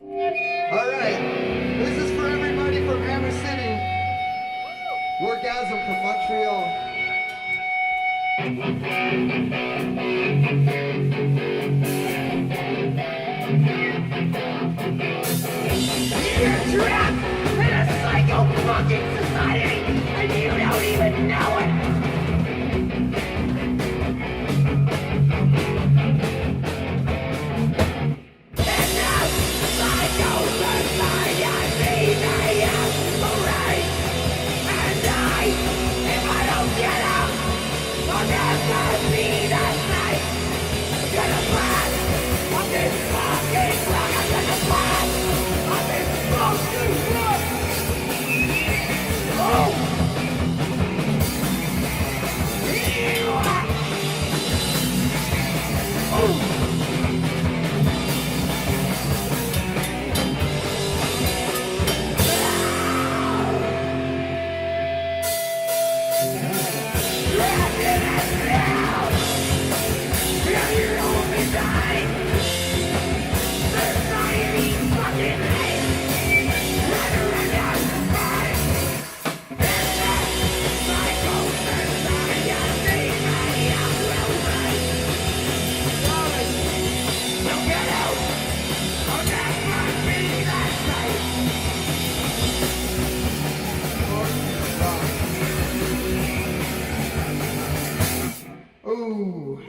Alright, this is for everybody from Hammer City. Worgasm from Montreal. You're trapped in a psycho-fucking society, and you don't even know it! Ooh.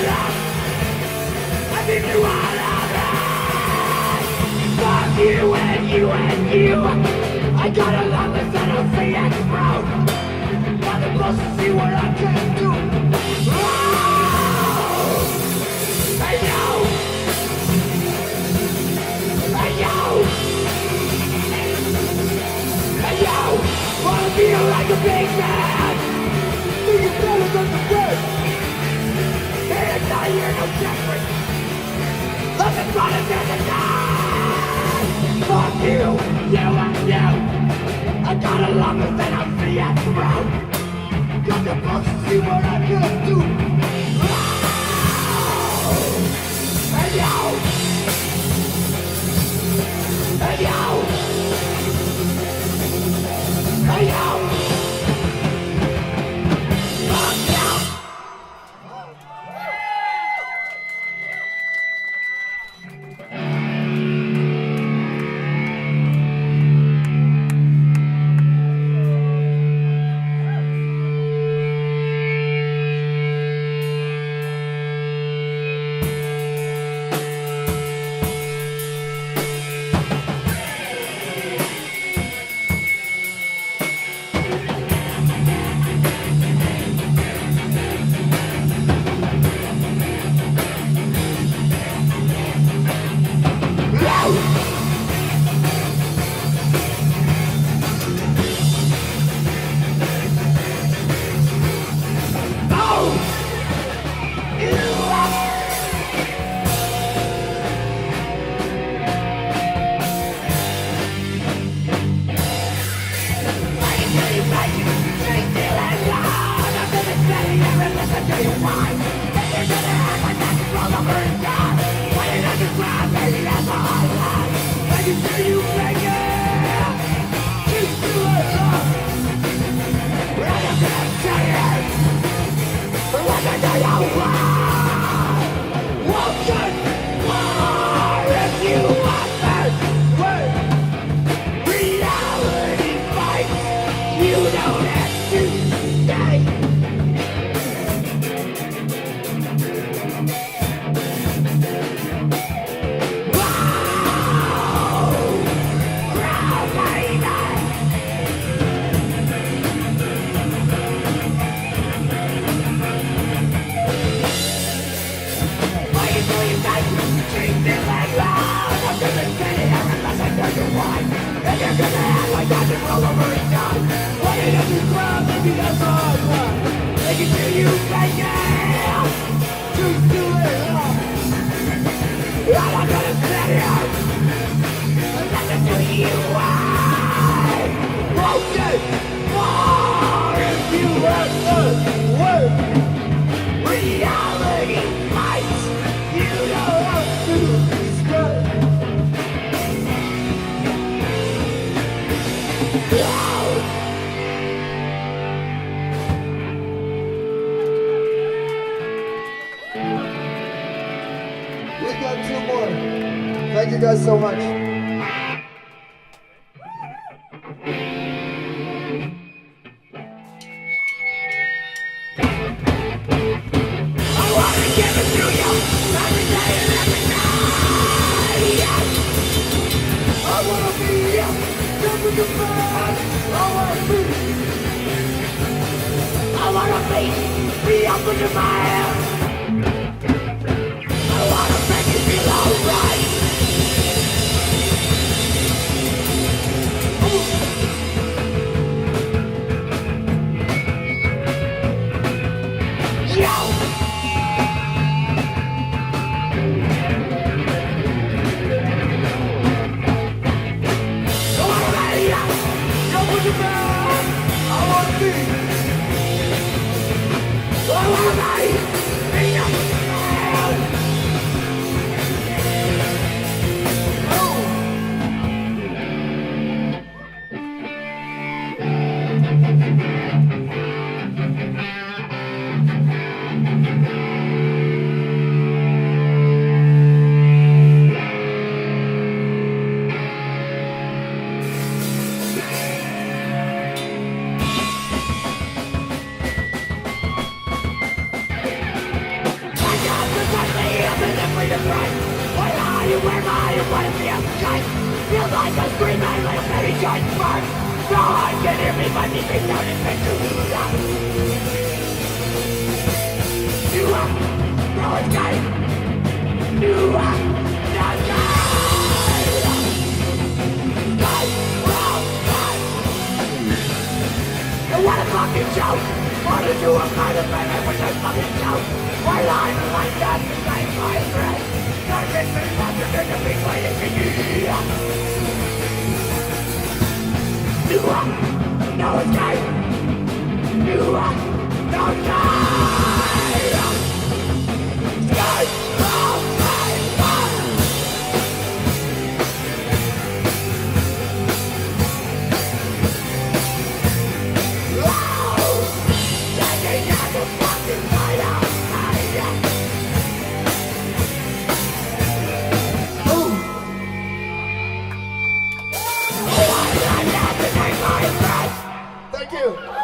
love. I give you all of it. Fuck you and you and you. I got a long list and I'll see it through. Nothing close to see what I can do. Oh! Hey yo! Hey yo! Hey yo! Wanna feel like a big man? Think it's better than the rest? It's not here, no different. Let's just run it in the night. Fuck you, you and you. I got a long list and I'll see it through. Got the books to see what I can do. Hey yo! Hey yo! Hey yo! Fuck you! We got two more. Thank you guys so much. Be up with your mind. I wanna make you feel alright. Yo! I wanna be up. Go with your man. I wanna be. I wanna be. free to break. Why are you, where are you, what it feels good? Feels like a screaming little baby joint spark. No one can hear me but deep down in picture. You are, no escape. You are, no escape. Sky, well, sky. You wanna fucking joke? Wanna do a kind of thing with a fucking joke? Why lie like that to save my breath? Not get me faster than the big way to you. You are, no escape. You are, no escape. Sky, well, sky, well. Thank you.